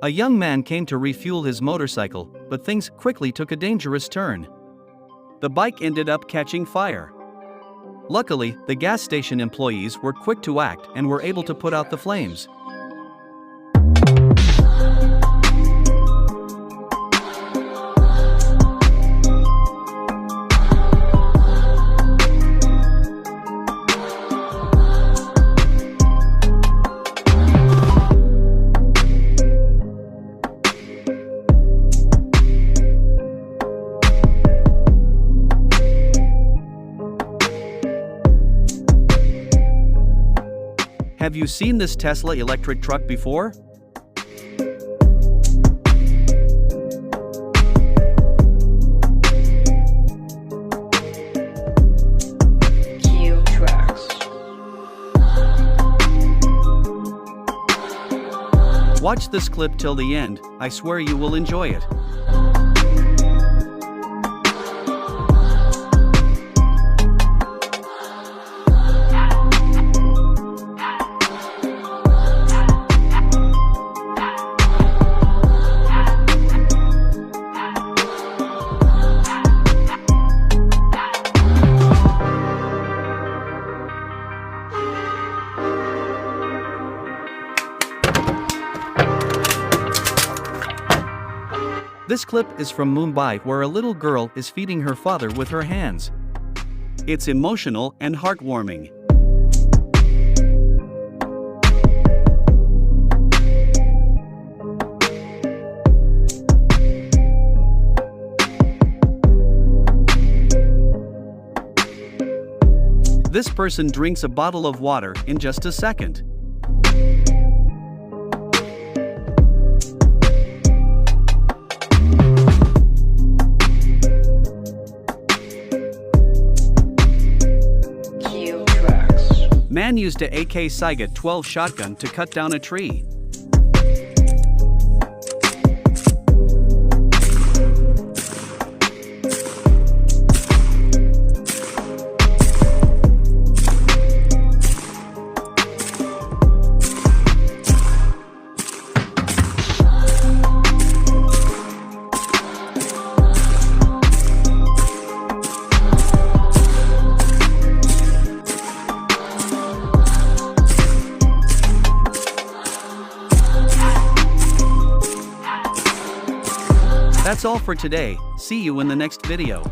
A young man came to refuel his motorcycle, but things quickly took a dangerous turn. The bike ended up catching fire. Luckily, the gas station employees were quick to act and were able to put out the flames. Have you seen this Tesla electric truck before? Cue tracks. Watch this clip till the end, I swear you will enjoy it. This clip is from Mumbai, where a little girl is feeding her father with her hands. It's emotional and heartwarming. This person drinks a bottle of water in just a second. Man used a AK Saiga 12 shotgun to cut down a tree. That's all for today, see you in the next video.